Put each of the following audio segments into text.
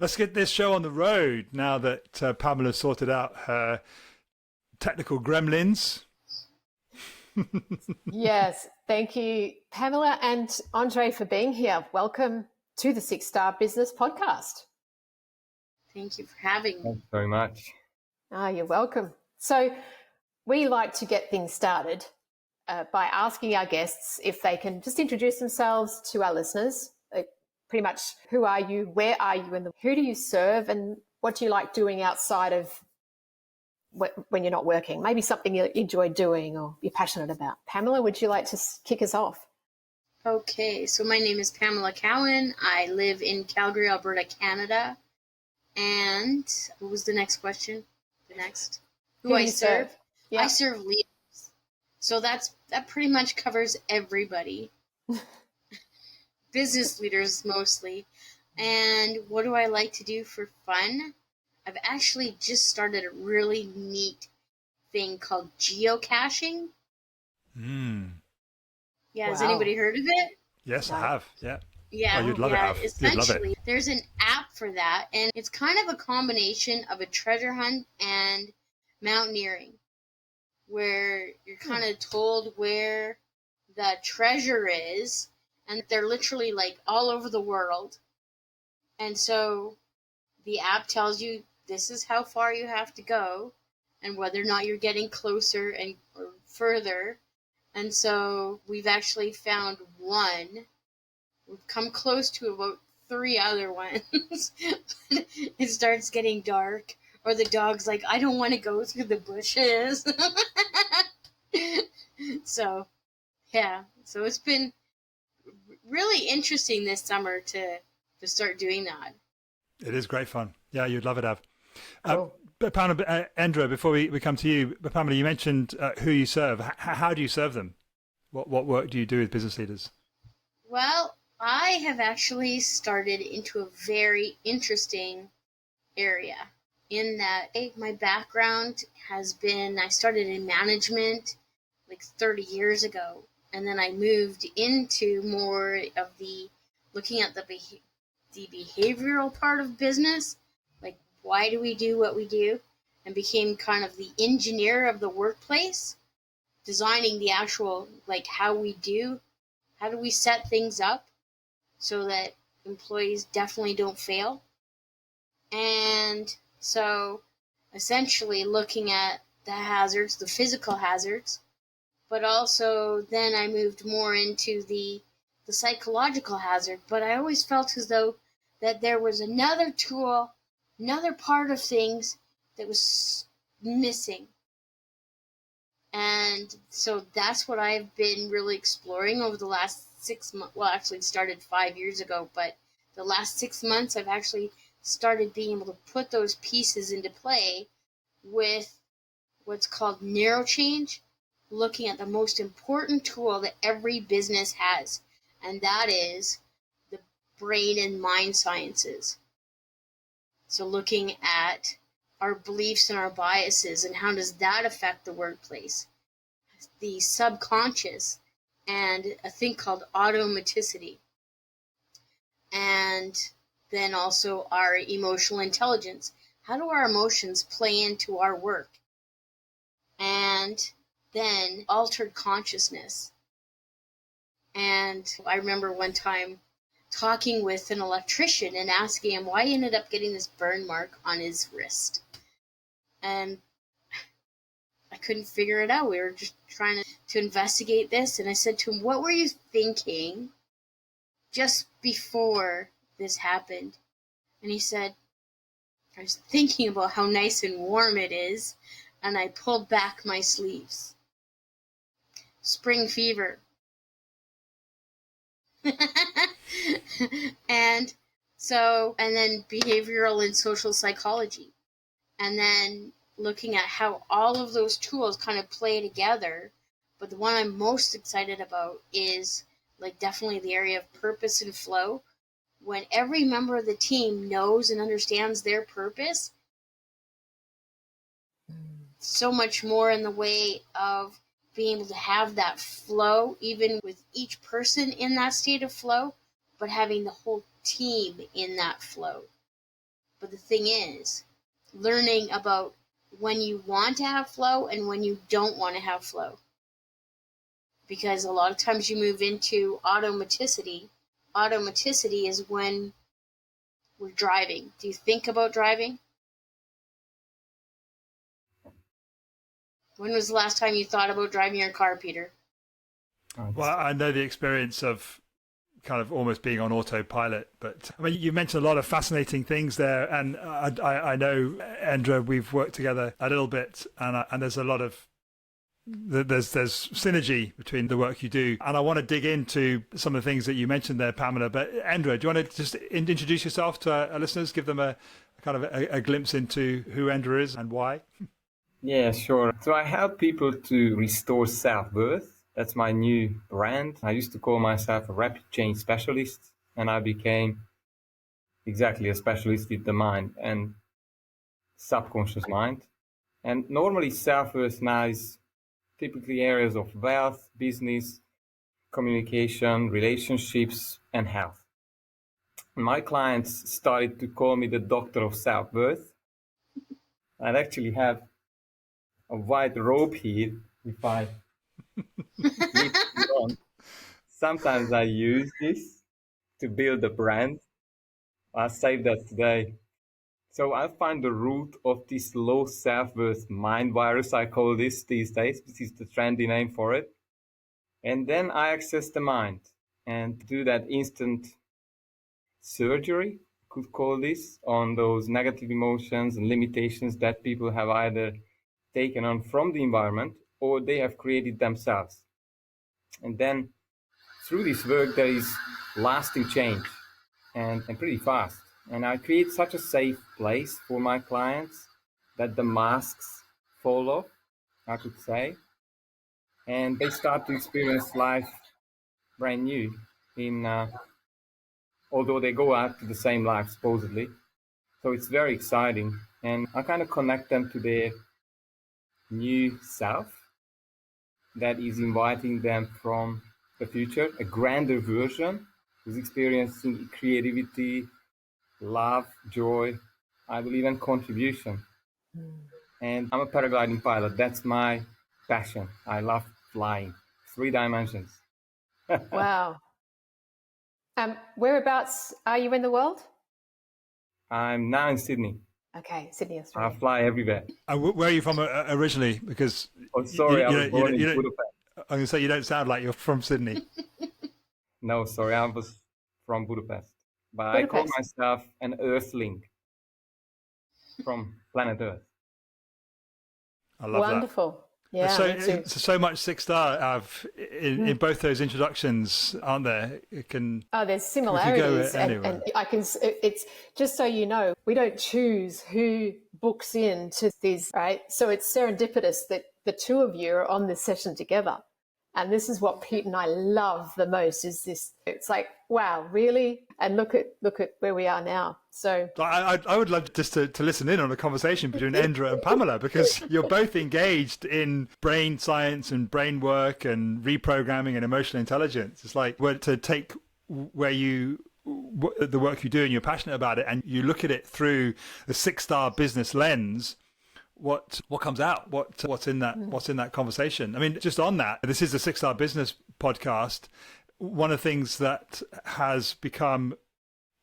Let's get this show on the road now that Pamela sorted out her technical gremlins. Yes, thank you, Pamela and Andre, for being here. Welcome to the Six Star Business Podcast. Thank you for having me. Thanks very much. You're welcome. So we like to get things started by asking our guests if they can just introduce themselves to our listeners. Pretty much, who are you, where are you, and who do you serve, and what do you like doing outside of when you're not working? Maybe something you enjoy doing or you're passionate about. Pamela, would you like to kick us off? Okay, so my name is Pamela Cowan. I live in Calgary, Alberta, Canada. And what was the next question? Who I serve? Yeah. I serve leaders. So that pretty much covers everybody. Business leaders mostly. And what do I like to do for fun? I've actually just started a really neat thing called geocaching. Yeah, wow. Has anybody heard of it? Yes, I have. Yeah. Yeah, oh, you'd love it. Essentially, there's an app for that, and it's kind of a combination of a treasure hunt and mountaineering, where you're kind of told where the treasure is, and they're literally like all over the world. And so the app tells you this is how far you have to go, and whether or not you're getting closer and or further. And so we've actually found one. We've come close to about 3 other ones. It starts getting dark, or the dog's like, I don't want to go through the bushes. So, yeah. So it's been really interesting this summer to start doing that. It is great fun. Yeah, you'd love it, Av. But Pamela, Endre, before we come to you, but Pamela, you mentioned who you serve. How do you serve them? What work do you do with business leaders? Well, I have actually started into a very interesting area in that my background has been, I started in management like 30 years ago, and then I moved into more of the looking at the behavioral part of business, like why do we do what we do, and became kind of the engineer of the workplace, designing the actual, like how do we set things up so that employees definitely don't fail. And so essentially looking at the hazards, the physical hazards, but also then I moved more into the psychological hazard. But I always felt as though that there was another tool, another part of things that was missing. And so that's what I've been really exploring over the last 6 months. Well, actually it started 5 years ago, but the last 6 months I've actually started being able to put those pieces into play with what's called neurochange, looking at the most important tool that every business has, and that is the brain and mind sciences. So looking at our beliefs and our biases and how does that affect the workplace, the subconscious, and a thing called automaticity, and then also our emotional intelligence. How do our emotions play into our work? And then altered consciousness. And I remember one time talking with an electrician and asking him why he ended up getting this burn mark on his wrist. And I couldn't figure it out. We were just trying to investigate this. And I said to him, what were you thinking just before this happened? And he said, I was thinking about how nice and warm it is, and I pulled back my sleeves. Spring fever. And then behavioral and social psychology. And then looking at how all of those tools kind of play together. But the one I'm most excited about is like definitely the area of purpose and flow. When every member of the team knows and understands their purpose, so much more in the way of being able to have that flow, even with each person in that state of flow, but having the whole team in that flow. But the thing is, learning about when you want to have flow and when you don't want to have flow. Because a lot of times you move into automaticity. Automaticity is when we're driving. Do you think about driving? When was the last time you thought about driving your car, Peter? Well, I know the experience of kind of almost being on autopilot, but I mean, you mentioned a lot of fascinating things there, and I know, Endre, we've worked together a little bit, and there's a lot of there's synergy between the work you do, and I want to dig into some of the things that you mentioned there, Pamela. But Endre, do you want to just introduce yourself to our listeners, give them a kind of a glimpse into who Endre is and why? Yeah, sure. So I help people to restore self-worth. That's my new brand. I used to call myself a rapid change specialist, and I became exactly a specialist with the mind and subconscious mind. And normally self-worth now is typically areas of wealth, business, communication, relationships, and health. My clients started to call me the doctor of self-worth. I actually have a white robe here if I leave it on. Sometimes I use this to build a brand. I'll save that today. So I find the root of this low self-worth mind virus, I call this these days. This is the trendy name for it. And then I access the mind and do that instant surgery, could call this, on those negative emotions and limitations that people have either taken on from the environment or they have created themselves. And then through this work, there is lasting change and pretty fast. And I create such a safe place for my clients that the masks fall off, I could say, and they start to experience life brand new although they go out to the same life supposedly. So it's very exciting, and I kind of connect them to their new self that is inviting them from the future, a grander version who's experiencing creativity, love, joy, I believe, and contribution. And I'm a paragliding pilot. That's my passion. I love flying. 3 dimensions. Wow. Whereabouts are you in the world? I'm now in Sydney. Okay, Sydney, I Australia. fly everywhere. Where are you from originally? Because Oh, sorry, I was born in Budapest. I'm going to say you don't sound like you're from Sydney. No, sorry, I was from Budapest. But I call myself an Earthling from planet Earth. I love that. Wonderful. Yeah, me too. So much 6-star in both those introductions, aren't there? It can. Oh, there's similarities, and I can. It's just so you know, we don't choose who books into these, right? So it's serendipitous that the two of you are on this session together, and this is what Pete and I love the most. Is this? It's like, wow, really? And look at where we are now. So I would love just to listen in on a conversation between Endre and Pamela, because you're both engaged in brain science and brain work and reprogramming and emotional intelligence. It's like to take the work you do and you're passionate about it, and you look at it through the 6-star business lens. What comes out? What's in that conversation? I mean, just on that, this is the 6-star business podcast. One of the things that has become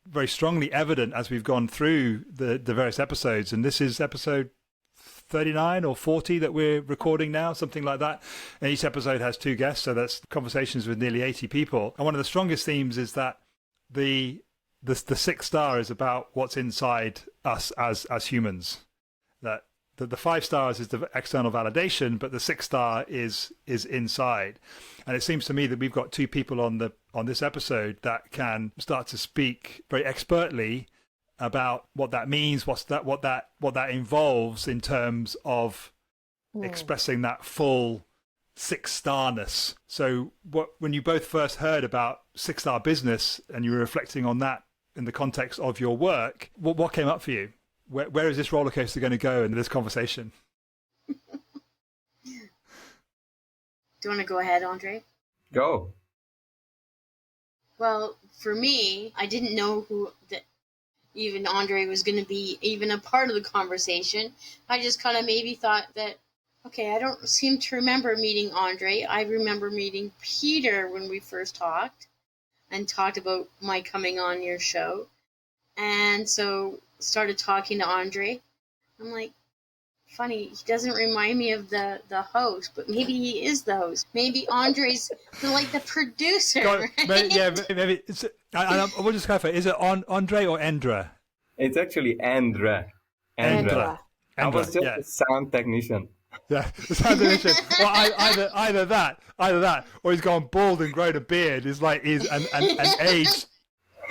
very strongly evident as we've gone through the various episodes, and this is episode 39 or 40 that we're recording now, something like that. And each episode has 2 guests, so that's conversations with nearly 80 people. And one of the strongest themes is that the 6-star is about what's inside us as humans. That the 5 stars is the external validation, but the 6-star is inside. And it seems to me that we've got 2 people on this episode that can start to speak very expertly about what that means, what that involves in terms of expressing that full 6-starness. So when you both first heard about 6-star business and you were reflecting on that in the context of your work, what came up for you? Where is this roller coaster going to go in this conversation? Do you want to go ahead, Endre? Go. Well, for me, I didn't know even Endre was going to be even a part of the conversation. I just kind of maybe thought that, okay, I don't seem to remember meeting Endre. I remember meeting Peter when we first talked and talked about my coming on your show. And so started talking to Endre. I'm like, funny, he doesn't remind me of the host, but maybe he is the host. Maybe Andre's the producer. Right? Yeah, maybe. I will just clarify. Is it Endre or Endre? It's actually Endre. Endre. I was just a sound technician. Yeah, the sound technician. Well, either that, or he's gone bald and grown a beard. He's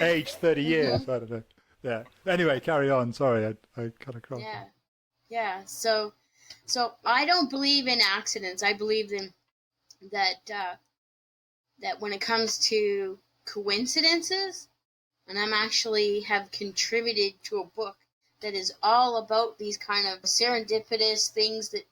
aged 30 years. I don't know. Yeah. Anyway, carry on. Sorry, I kind of crossed. Yeah. So I don't believe in accidents. I believe in that when it comes to coincidences, and I'm actually have contributed to a book that is all about these kind of serendipitous things that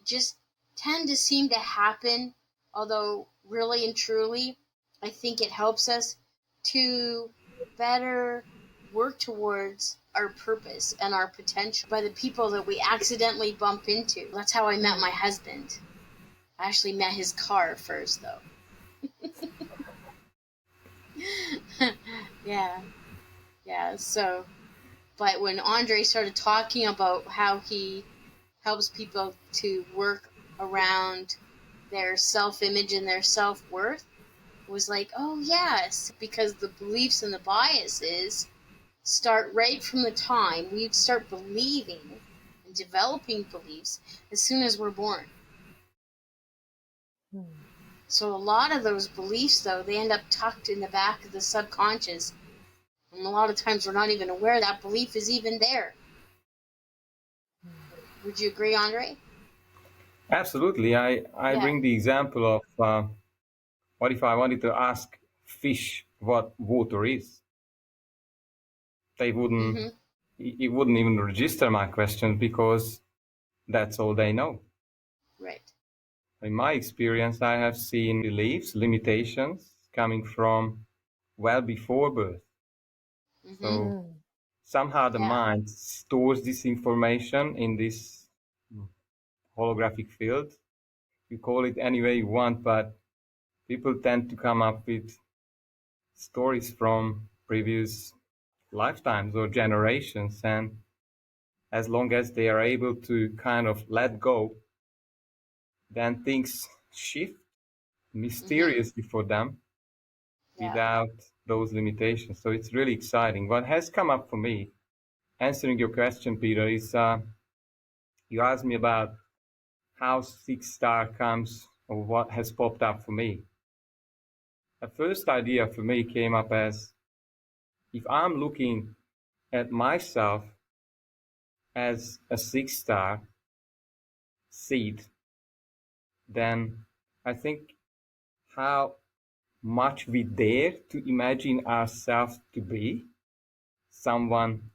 just tend to seem to happen, although really and truly, I think it helps us to better work towards our purpose and our potential by the people that we accidentally bump into. That's how I met my husband. I actually met his car first, though. Yeah, so, but when Endre started talking about how he helps people to work around their self-image and their self-worth, it was like, oh yes, because the beliefs and the biases start right from the time we start believing and developing beliefs as soon as we're born. So a lot of those beliefs, though, they end up tucked in the back of the subconscious. And a lot of times we're not even aware that belief is even there. Would you agree, Endre? Absolutely. I bring the example of what if I wanted to ask fish what water is? They wouldn't. It wouldn't even register my question because that's all they know. Right. In my experience, I have seen beliefs, limitations coming from well before birth. So somehow the mind stores this information in this holographic field. You call it any way you want, but people tend to come up with stories from previous lifetimes or generations, and as long as they are able to kind of let go, then things shift mysteriously for them without those limitations. So it's really exciting. What has come up for me, answering your question, Peter, is you asked me about how 6-star comes or what has popped up for me. The first idea for me came up as if I'm looking at myself as a 6-star seed, then I think how much we dare to imagine ourselves to be someone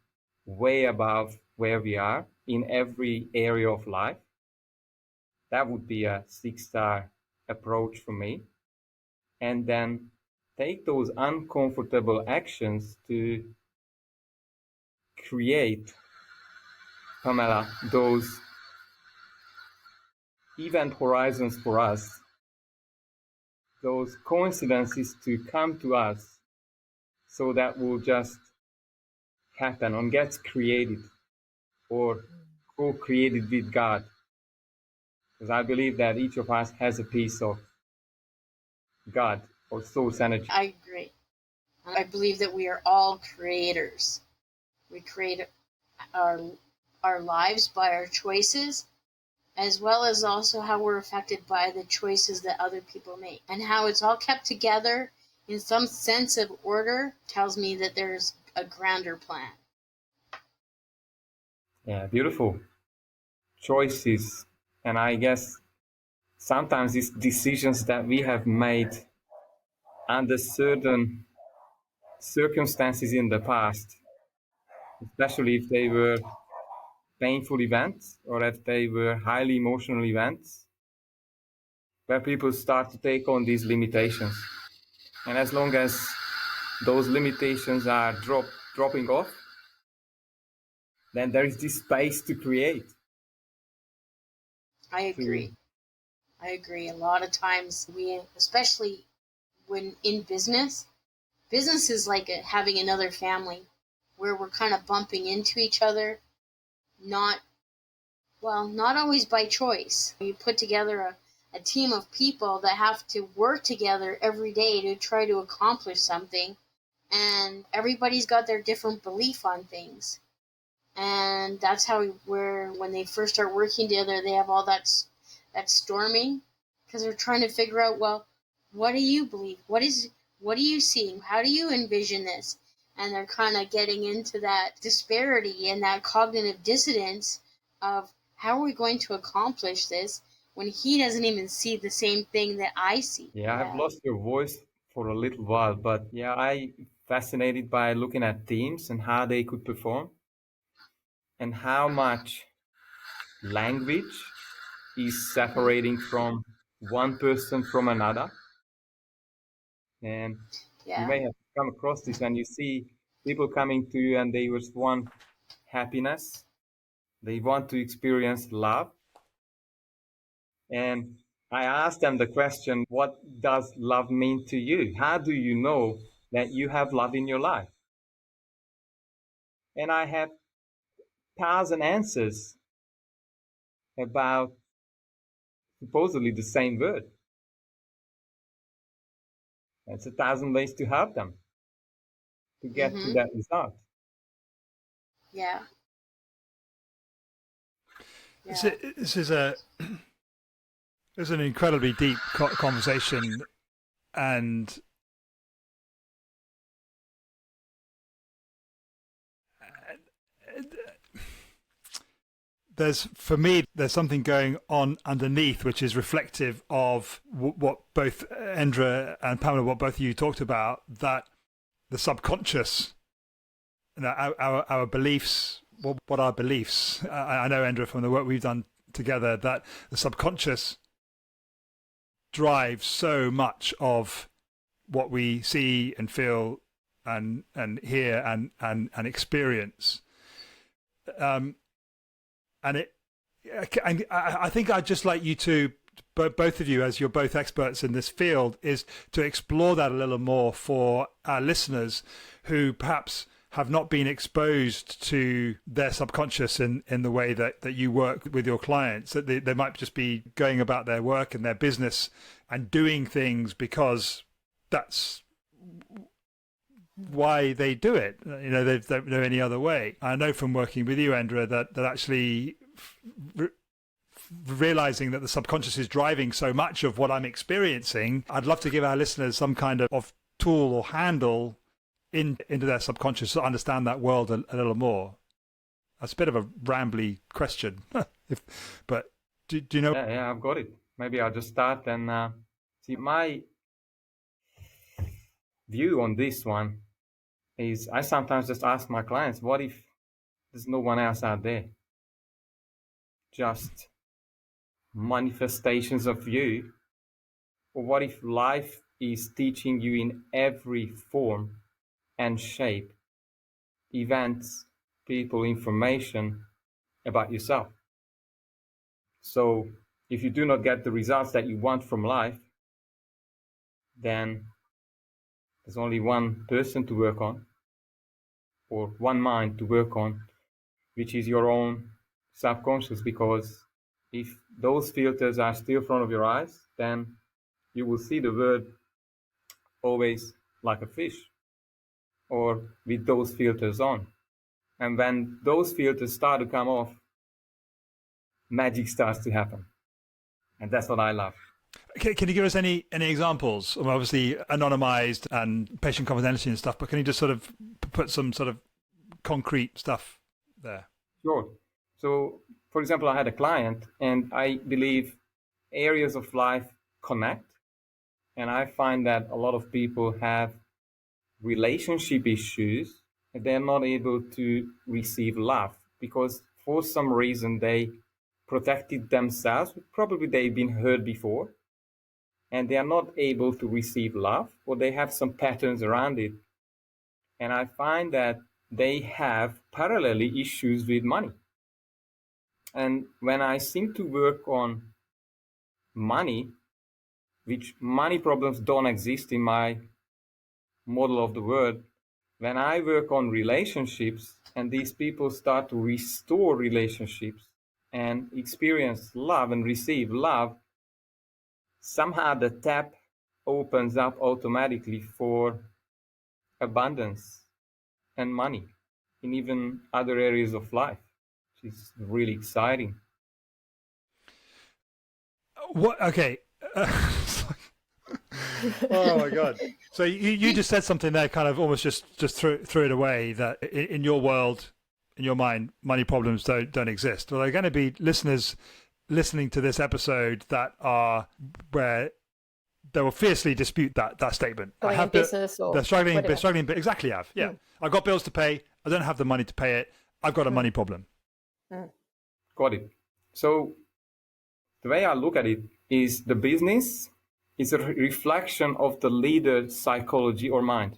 way above where we are in every area of life. That would be a 6-star approach for me. And then take those uncomfortable actions to create, Pamela, those event horizons for us, those coincidences to come to us, so that will just happen and gets created or co-created with God. Because I believe that each of us has a piece of God or source energy. I agree. I believe that we are all creators. We create our lives by our choices, as well as also how we're affected by the choices that other people make. And how it's all kept together in some sense of order tells me that there's a grander plan. Yeah, beautiful. Choices. And I guess sometimes it's decisions that we have made under certain circumstances in the past, especially if they were painful events or if they were highly emotional events, where people start to take on these limitations. And as long as those limitations are dropping off, then there is this space to create. I agree. A lot of times especially when in business is like having another family where we're kind of bumping into each other, not always by choice. You put together a team of people that have to work together every day to try to accomplish something, and everybody's got their different belief on things. And that's how when they first start working together, they have all that storming, because they're trying to figure out, well, what do you believe? What are you seeing? How do you envision this? And they're kind of getting into that disparity and that cognitive dissonance of, how are we going to accomplish this when he doesn't even see the same thing that I see? Yeah, I've lost your voice for a little while, but yeah, I fascinated by looking at teams and how they could perform and how much language is separating from one person from another. And you may have come across this when you see people coming to you and they just want happiness. They want to experience love. And I asked them the question, what does love mean to you? How do you know that you have love in your life? And I had 1,000 answers about supposedly the same word. That's 1,000 ways to have them, to get to that result. Yeah. This is an incredibly deep conversation, and there's something going on underneath which is reflective of what both Endre and Pamela, what both of you talked about, that the subconscious, our beliefs, what our beliefs. I know, Endre, from the work we've done together, that the subconscious drives so much of what we see and feel and hear and experience. And I think I'd just like you to, both of you, as you're both experts in this field, is to explore that a little more for our listeners who perhaps have not been exposed to their subconscious in the way that you work with your clients, that they might just be going about their work and their business and doing things because that's why they do it. They don't know any other way. I know from working with you, Endre, that actually realizing that the subconscious is driving so much of what I'm experiencing, I'd love to give our listeners some kind of tool or handle into their subconscious to understand that world a little more. That's a bit of a rambly question, but do you know? Yeah, I've got it. Maybe I'll just start and see. My view on this one is I sometimes just ask my clients, what if there's no one else out there? Just manifestations of you? Or what if life is teaching you in every form and shape, events, people, information about yourself? So if you do not get the results that you want from life, then there's only one person to work on, or one mind to work on, which is your own subconscious. Because if those filters are still in front of your eyes, then you will see the world always like a fish, or with those filters on. And when those filters start to come off, magic starts to happen. And that's what I love. Can you give us any examples? Obviously anonymized and patient confidentiality and stuff, but can you just sort of put some sort of concrete stuff there? Sure. So, for example, I had a client, and I believe areas of life connect. And I find that a lot of people have relationship issues, and they're not able to receive love because for some reason they protected themselves. Probably they've been hurt before, and they are not able to receive love, or they have some patterns around it. And I find that they have parallelly issues with money. And when I seem to work on money, which money problems don't exist in my model of the world, when I work on relationships and these people start to restore relationships and experience love and receive love, somehow the tap opens up automatically for abundance and money in even other areas of life, which is really exciting. What? Okay. Oh my God. So you just said something there, kind of almost just threw it away, that in your world, in your mind, money problems don't exist. Well, there are going to be listeners listening to this episode that are where they will fiercely dispute that statement. Going in business or they're struggling, whatever. they're struggling, but exactly have. Yeah. I've got bills to pay. I don't have the money to pay it. I've got a money problem. Got it. So the way I look at it is the business is a reflection of the leader's psychology or mind.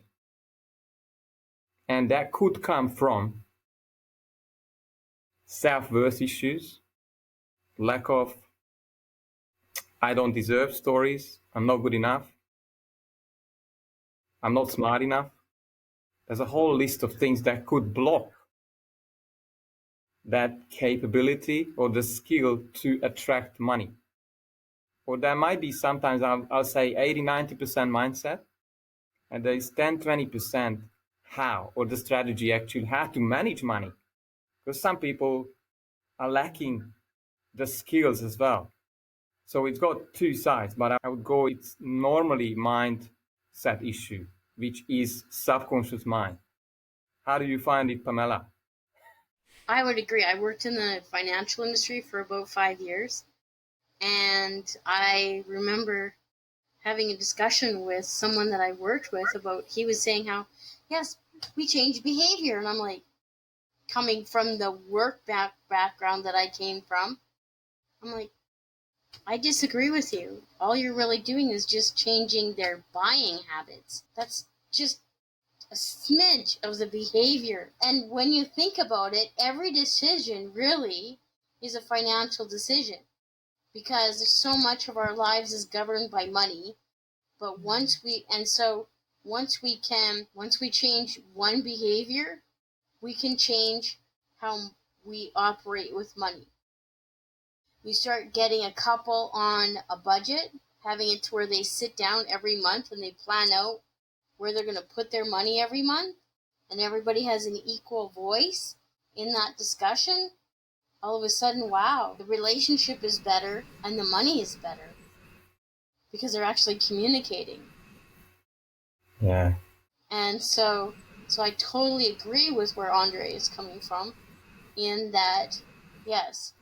And that could come from self-worth issues, lack of I don't deserve stories, I'm not good enough, I'm not smart enough. There's a whole list of things that could block that capability or the skill to attract money. Or there might be sometimes, I'll say 80-90% mindset, and there's 10-20% how, or the strategy actually how to manage money. Because some people are lacking the skills as well. So it's got two sides, but I would go, it's normally mindset issue, which is subconscious mind. How do you find it, Pamela? I would agree. I worked in the financial industry for about 5 years, and I remember having a discussion with someone that I worked with about, he was saying how, yes, we change behavior. And I'm like, coming from the work background that I came from, I'm like, I disagree with you. All you're really doing is just changing their buying habits. That's just a smidge of the behavior. And when you think about it, every decision really is a financial decision, because so much of our lives is governed by money. But once we change one behavior, we can change how we operate with money. You start getting a couple on a budget, having it to where they sit down every month and they plan out where they're going to put their money every month, and everybody has an equal voice in that discussion. All of a sudden, wow, the relationship is better and the money is better because they're actually communicating. Yeah. And so I totally agree with where Endre is coming from, in that, yes,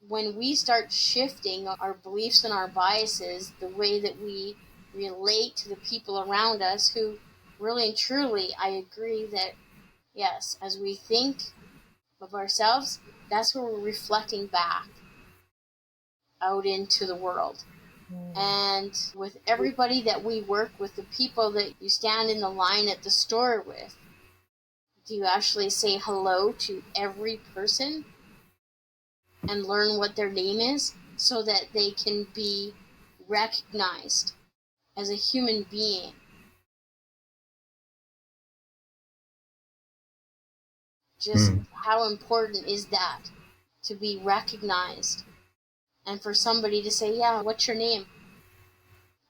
when we start shifting our beliefs and our biases, the way that we relate to the people around us, who really and truly, I agree that, yes, as we think of ourselves, that's where we're reflecting back out into the world. And with everybody that we work with, the people that you stand in the line at the store with, do you actually say hello to every person and learn what their name is so that they can be recognized as a human being? Just how important is that, to be recognized? And for somebody to say, yeah, what's your name?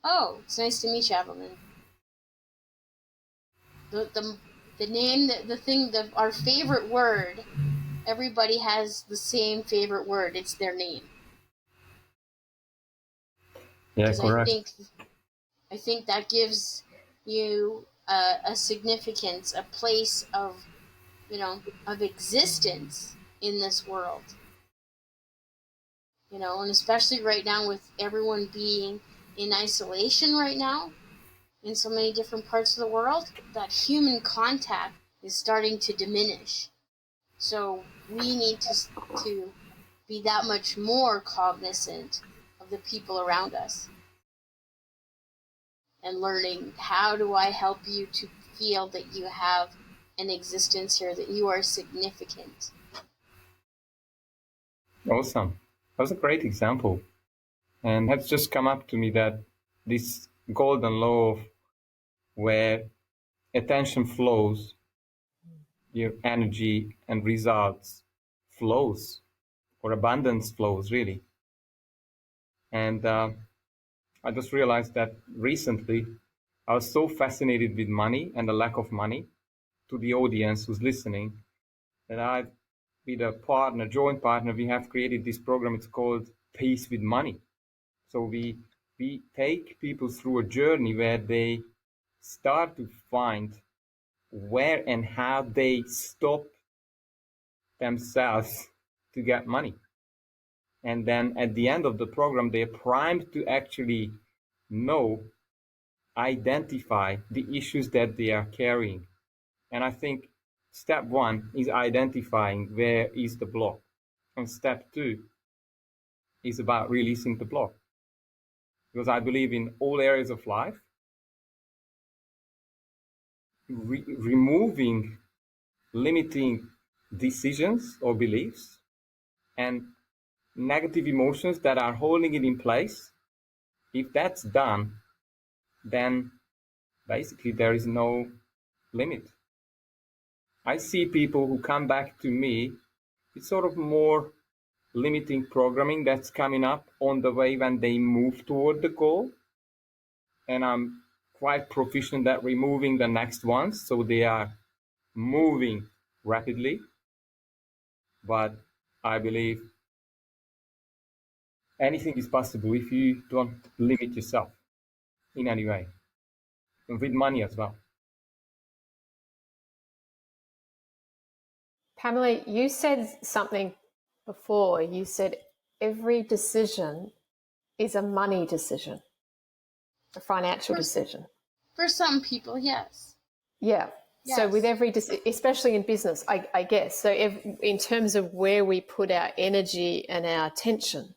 Oh, it's nice to meet you, Evelyn. The name, the thing, our favorite word, everybody has the same favorite word. It's their name. Yeah, correct. I think that gives you a significance, a place of, of existence in this world. And especially right now with everyone being in isolation right now, in so many different parts of the world, that human contact is starting to diminish. So we need to be that much more cognizant of the people around us, and learning, how do I help you to feel that you have an existence here, that you are significant. Awesome. That was a great example. And it's just come up to me that this golden law of where attention flows, your energy and results flows, or abundance flows, really. And I just realized that recently I was so fascinated with money and the lack of money, to the audience who's listening, that I, with a partner, joint partner, we have created this program. It's called Peace with Money. So we take people through a journey where they start to find where and how they stop themselves to get money. And then at the end of the program, they're primed to actually identify the issues that they are carrying. And I think step one is identifying where is the block. And step two is about releasing the block. Because I believe in all areas of life, removing limiting decisions or beliefs and negative emotions that are holding it in place, if that's done, then basically there is no limit. I see people who come back to me with sort of more limiting programming that's coming up on the way when they move toward the goal. And I'm quite proficient at removing the next ones, so they are moving rapidly. But I believe anything is possible if you don't limit yourself in any way, and with money as well. Pamela, you said something before. You said every decision is a money decision, a financial decision. For some people, yes. Yeah. Yes. So with every, especially in business, I guess. So in terms of where we put our energy and our attention.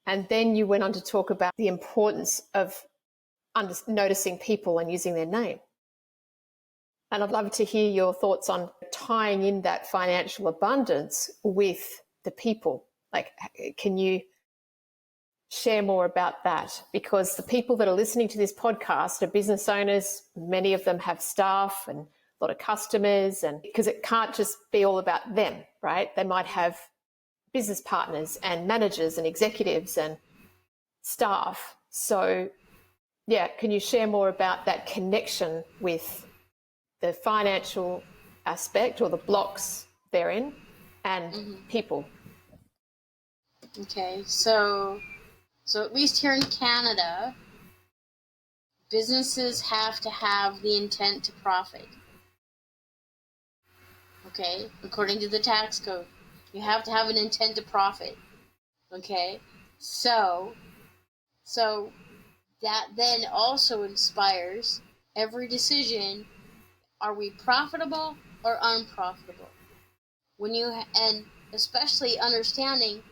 And then you went on to talk about the importance of noticing people and using their name. And I'd love to hear your thoughts on tying in that financial abundance with the people. Like, can you share more about that? Because the people that are listening to this podcast are business owners. Many of them have staff and a lot of customers, and because it can't just be all about them, right? They might have business partners and managers and executives and staff. So, yeah, can you share more about that connection with the financial aspect or the blocks therein and people? Okay, so at least here in Canada, businesses have to have the intent to profit. Okay, according to the tax code, you have to have an intent to profit. Okay, so that then also inspires every decision. Are we profitable or unprofitable? And especially understanding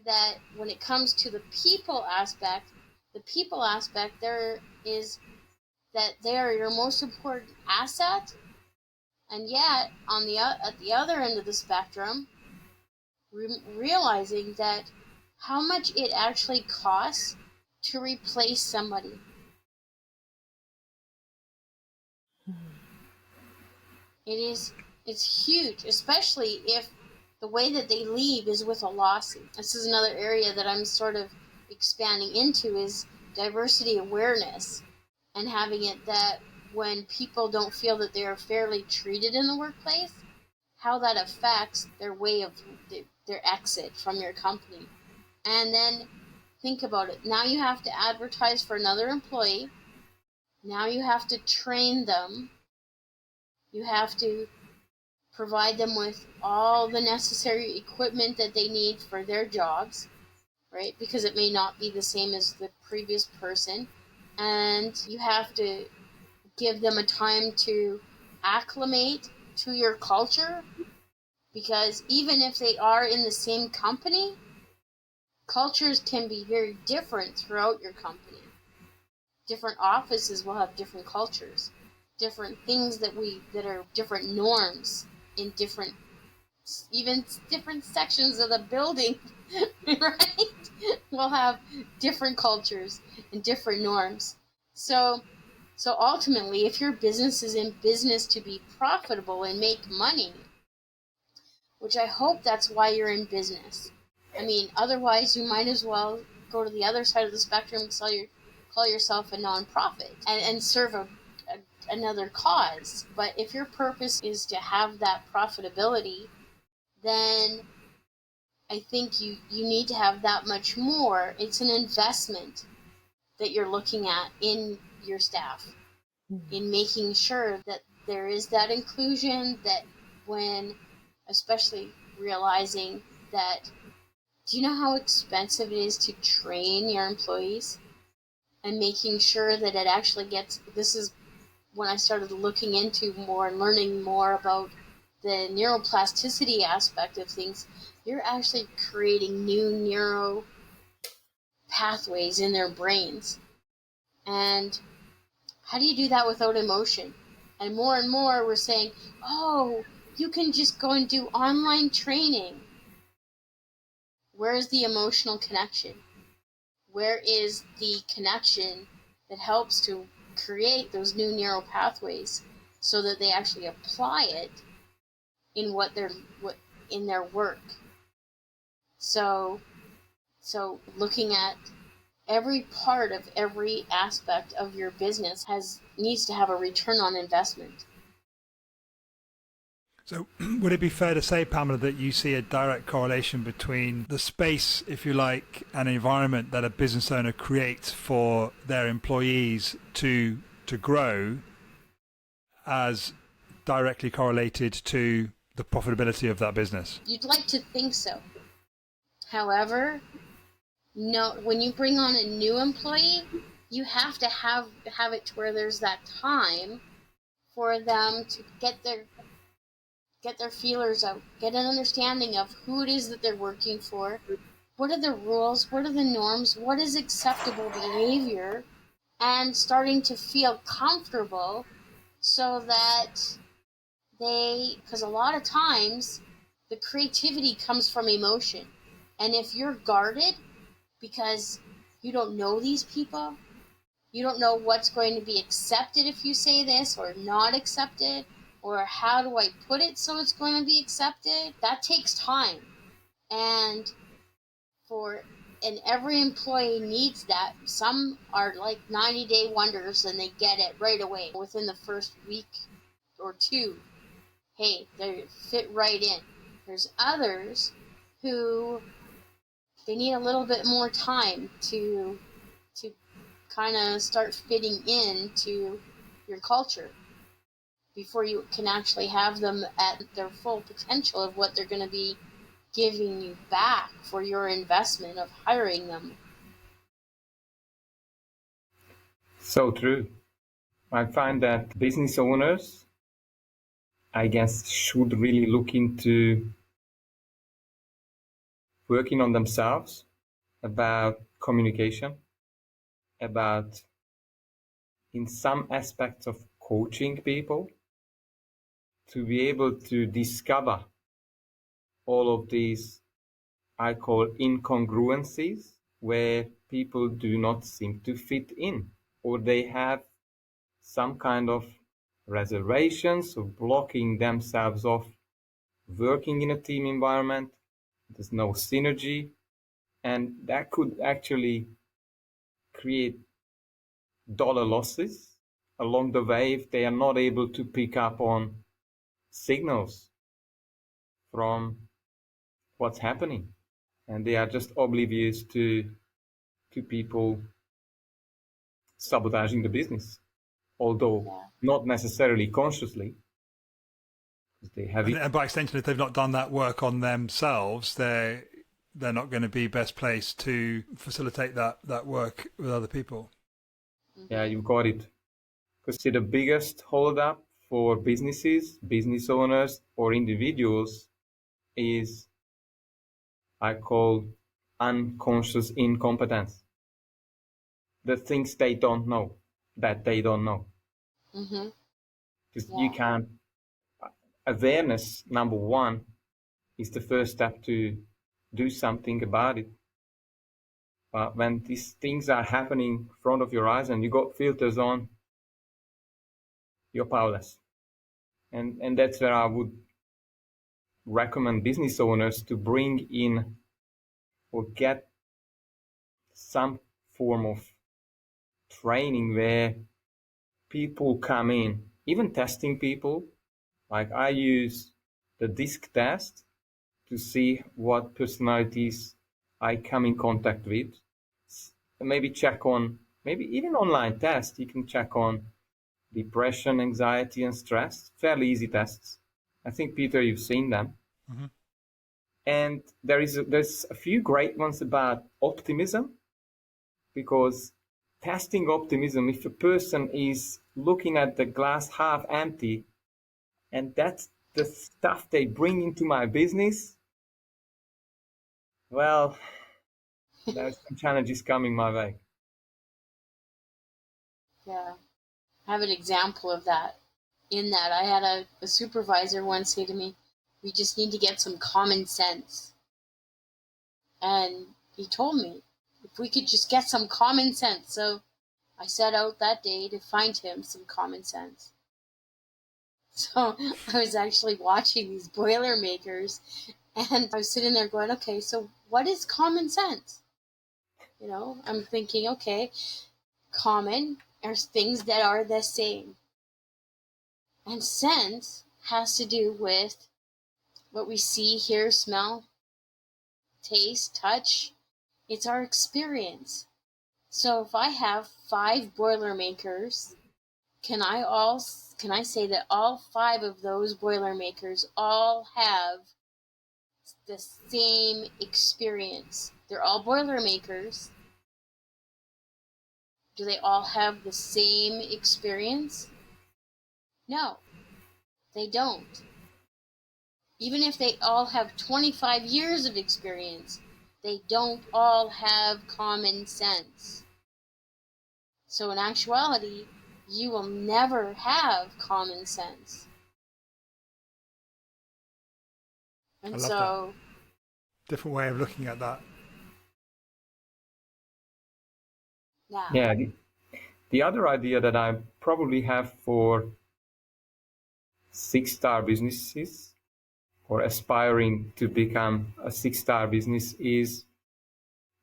that when it comes to the people aspect there is that they are your most important asset, and yet at the other end of the spectrum, realizing that how much it actually costs to replace somebody. It's huge, especially if the way that they leave is with a lawsuit. This is another area that I'm sort of expanding into, is diversity awareness, and having it that when people don't feel that they are fairly treated in the workplace, how that affects their way of their exit from your company. And then think about it. Now you have to advertise for another employee. Now you have to train them. You have to provide them with all the necessary equipment that they need for their jobs, right? Because it may not be the same as the previous person. And you have to give them a time to acclimate to your culture, because even if they are in the same company, cultures can be very different throughout your company. Different offices will have different cultures. different things that are different norms in different sections of the building, right? We'll have different cultures and different norms. So ultimately, if your business is in business to be profitable and make money, which I hope that's why you're in business. I mean, otherwise you might as well go to the other side of the spectrum and call yourself a nonprofit and serve another cause. But if your purpose is to have that profitability, then I think you need to have that much more. It's an investment that you're looking at in your staff, in making sure that there is that inclusion, that when, especially realizing that, do you know how expensive it is to train your employees? And making sure that it actually gets, this is when I started looking into more and learning more about the neuroplasticity aspect of things. You're actually creating new neuro pathways in their brains. And how do you do that without emotion? And more we're saying, oh, you can just go and do online training. Where is the emotional connection? Where is the connection that helps to create those new neural pathways so that they actually apply it in in their work? So looking at every part of every aspect of your business needs to have a return on investment. So would it be fair to say, Pamela, that you see a direct correlation between the space, if you like, and environment that a business owner creates for their employees to grow as directly correlated to the profitability of that business? You'd like to think so. However, no, when you bring on a new employee, you have to have it to where there's that time for them to get their feelers out, get an understanding of who it is that they're working for, what are the rules, what are the norms, what is acceptable behavior, and starting to feel comfortable so that because a lot of times the creativity comes from emotion. And if you're guarded because you don't know these people, you don't know what's going to be accepted if you say this or not accepted, or how do I put it so it's going to be accepted, that takes time. And every employee needs that. Some are like 90-day wonders and they get it right away within the first week or two. Hey, they fit right in. There's others who they need a little bit more time to kind of start fitting into your culture before you can actually have them at their full potential of what they're going to be giving you back for your investment of hiring them. So true. I find that business owners, I guess, should really look into working on themselves about communication, about in some aspects of coaching people to be able to discover all of these, I call incongruencies, where people do not seem to fit in, or they have some kind of reservations or blocking themselves off working in a team environment. There's no synergy, and that could actually create dollar losses along the way if they are not able to pick up on signals from what's happening, and they are just oblivious to people sabotaging the business, although not necessarily consciously. They have and by extension, if they've not done that work on themselves, they're not going to be best placed to facilitate that work with other people. Yeah, you've got it. Because the biggest holdup for businesses, business owners, or individuals is, I call, unconscious incompetence. The things they don't know, that they don't know. Mm-hmm. Because you can't, awareness, number one, is the first step to do something about it. But when these things are happening in front of your eyes and you got filters on, you're powerless. And that's where I would recommend business owners to bring in or get some form of training where people come in, even testing people. Like I use the DISC test to see what personalities I come in contact with. Maybe check on, maybe even online test, you can check on depression, anxiety, and stress. Fairly easy tests. I think, Peter, you've seen them. Mm-hmm. And there's a few great ones about optimism, because testing optimism, if a person is looking at the glass half empty, and that's the stuff they bring into my business, well, there's some challenges coming my way. Yeah. I have an example of that. In that, I had a supervisor once say to me, "We just need to get some common sense." And he told me, if we could just get some common sense. So I set out that day to find him some common sense. So I was actually watching these Boilermakers, and I was sitting there going, okay, so what is common sense? You know, I'm thinking, okay, common are things that are the same. And sense has to do with what we see, hear, smell, taste, touch. It's our experience. So if I have 5 Boilermakers, can I say that all 5 of those Boilermakers all have the same experience? They're all Boilermakers. Do they all have the same experience? No, they don't. Even if they all have 25 years of experience, they don't all have common sense. So in actuality, you will never have common sense. And I love so that. Different way of looking at that. Yeah, the other idea that I probably have for 6-star businesses or aspiring to become a 6-star business is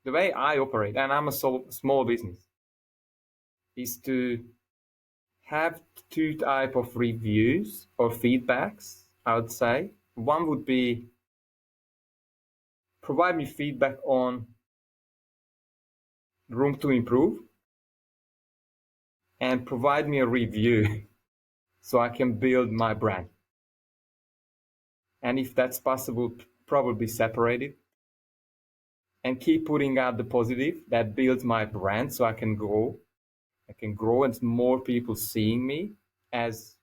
the way I operate, and I'm a small business, is to have 2 types of reviews or feedbacks, I would say. One would be provide me feedback on room to improve, and provide me a review so I can build my brand. And if that's possible, probably separate it and keep putting out the positive that builds my brand so I can grow. I can grow and more people seeing me as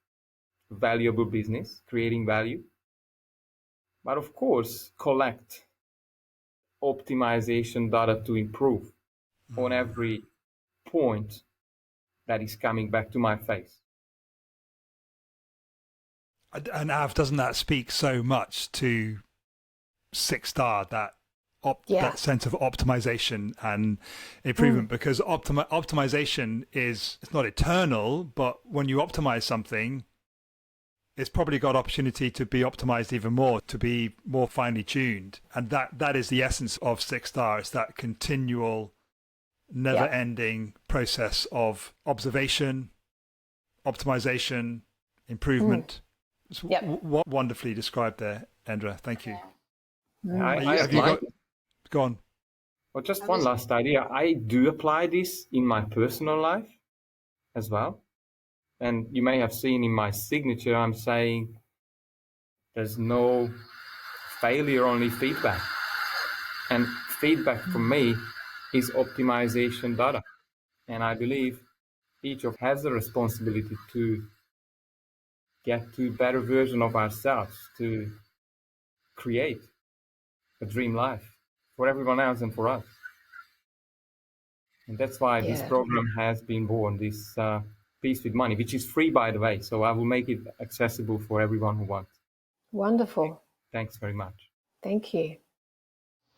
valuable business, creating value. But of course, collect optimization data to improve on every point that is coming back to my face. And Av, doesn't that speak so much to 6-star, that sense of optimization and improvement? Because optimization it's not eternal, but when you optimize something, it's probably got opportunity to be optimized even more, to be more finely tuned. And that is the essence of 6-star. It's that continual, never-ending process of observation, optimization, improvement. It's wonderfully described there, Endre. Thank you. Go on. Well, just one last idea. I do apply this in my personal life as well. And you may have seen in my signature, I'm saying there's no failure, only feedback. And feedback for me is optimization data. And I believe each of us has the responsibility to get to a better version of ourselves, to create a dream life for everyone else and for us. And that's why this program has been born, this Peace with Money, which is free, by the way. So I will make it accessible for everyone who wants. Wonderful. Thanks very much. Thank you.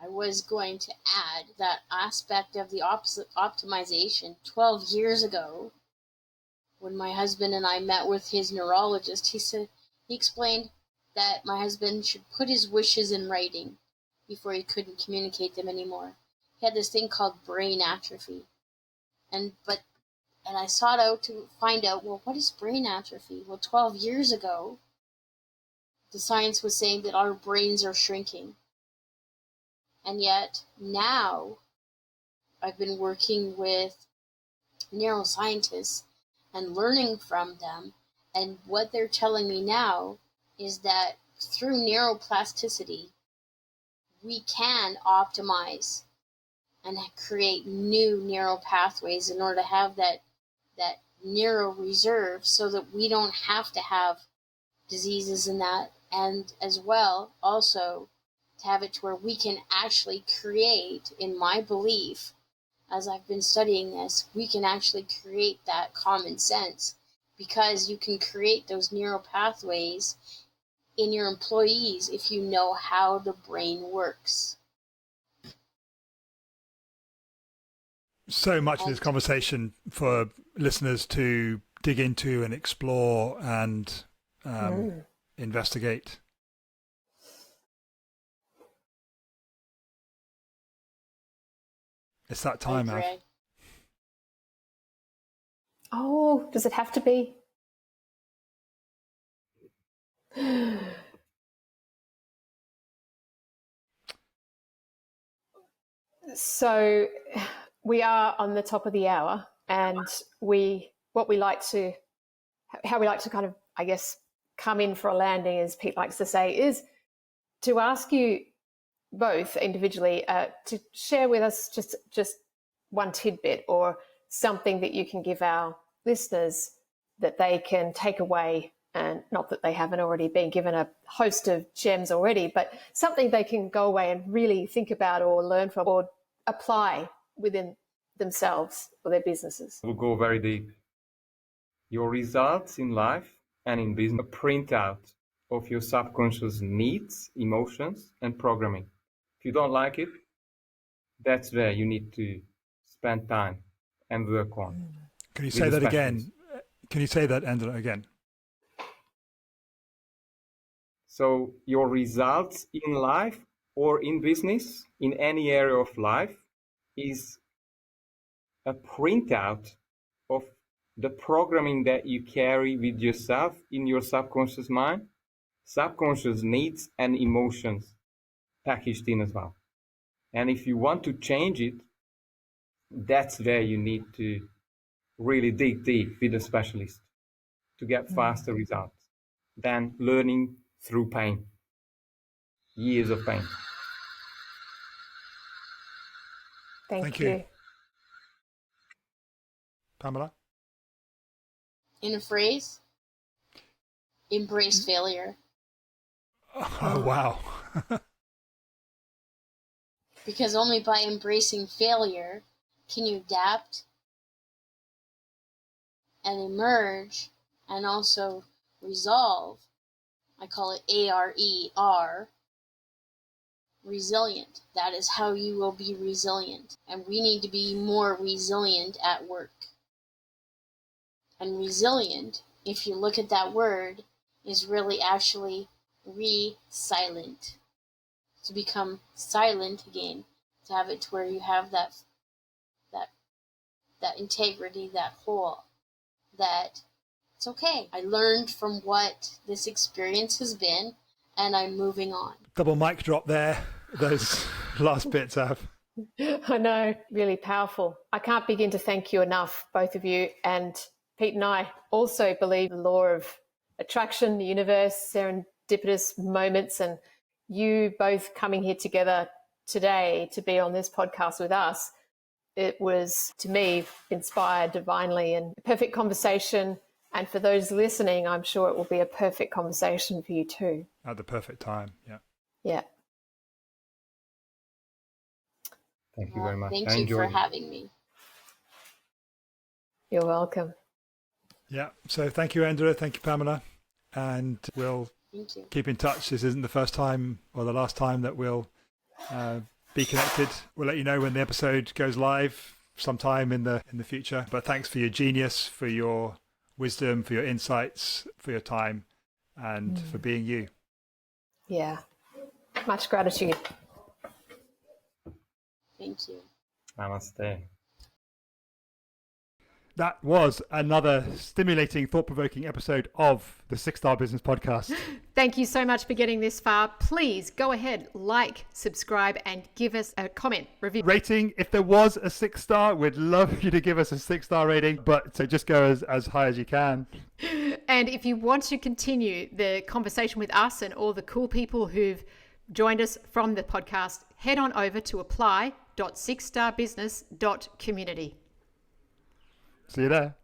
I was going to add that aspect of the optimization 12 years ago when my husband and I met with his neurologist. He explained that my husband should put his wishes in writing before he couldn't communicate them anymore. He had this thing called brain atrophy. And I sought out to find out, well, what is brain atrophy? Well, 12 years ago, the science was saying that our brains are shrinking. And yet now I've been working with neuroscientists and learning from them. And what they're telling me now is that through neuroplasticity, we can optimize and create new neural pathways in order to have that neural reserve so that we don't have to have diseases in that. And as well, also, to have it to where we can actually create, in my belief, as I've been studying this, we can actually create that common sense, because you can create those neural pathways in your employees if you know how the brain works. So much of this conversation for listeners to dig into and explore and investigate. It's that time, Av. Oh, does it have to be? So we are on the top of the hour, and how we like to kind of, I guess, come in for a landing, as Pete likes to say, is to ask you both individually to share with us just one tidbit or something that you can give our listeners that they can take away, and not that they haven't already been given a host of gems already, but something they can go away and really think about or learn from or apply within themselves or their businesses. We'll go very deep. Your results in life and in business, a printout of your subconscious needs, emotions, and programming. If you don't like it, that's where you need to spend time and work on. Can you say that again? Can you say that, Endre, again? So your results in life or in business, in any area of life, is a printout of the programming that you carry with yourself in your subconscious mind, subconscious needs and emotions packaged in as well. And if you want to change it, that's where you need to really dig deep with a specialist to get faster results than learning through pain, years of pain. Thank you. Pamela? In a phrase, embrace failure. Oh, wow. Because only by embracing failure can you adapt and emerge and also resolve. I call it ARER, resilient. That is how you will be resilient. And we need to be more resilient at work. And resilient, if you look at that word, is really actually re-silent. To become silent again, to have it to where you have that integrity, that whole, that it's okay. I learned from what this experience has been, and I'm moving on. Double mic drop there. Those last bits, Av. I know, really powerful. I can't begin to thank you enough, both of you. And Pete and I also believe the law of attraction, the universe, serendipitous moments, and you both coming here together today to be on this podcast with us. It was, to me, inspired divinely and a perfect conversation. And for those listening, I'm sure it will be a perfect conversation for you too. At the perfect time, yeah. Yeah. Thank you very much. Thank you for having me. You're welcome. Yeah. So thank you, Endre. Thank you, Pamela. And we'll Thank you. keep in touch. This isn't the first time or the last time that we'll be connected. We'll let you know when the episode goes live sometime in the future. But thanks for your genius, for your wisdom, for your insights, for your time, and for being you. Yeah. Much gratitude. Thank you. Namaste. That was another stimulating, thought-provoking episode of the 6-Star Business Podcast. Thank you so much for getting this far. Please go ahead, like, subscribe, and give us a comment, review. Rating, if there was a 6-star, we'd love you to give us a 6-star rating, but so just go as high as you can. And if you want to continue the conversation with us and all the cool people who've joined us from the podcast, head on over to apply.6starbusiness.community. See you there.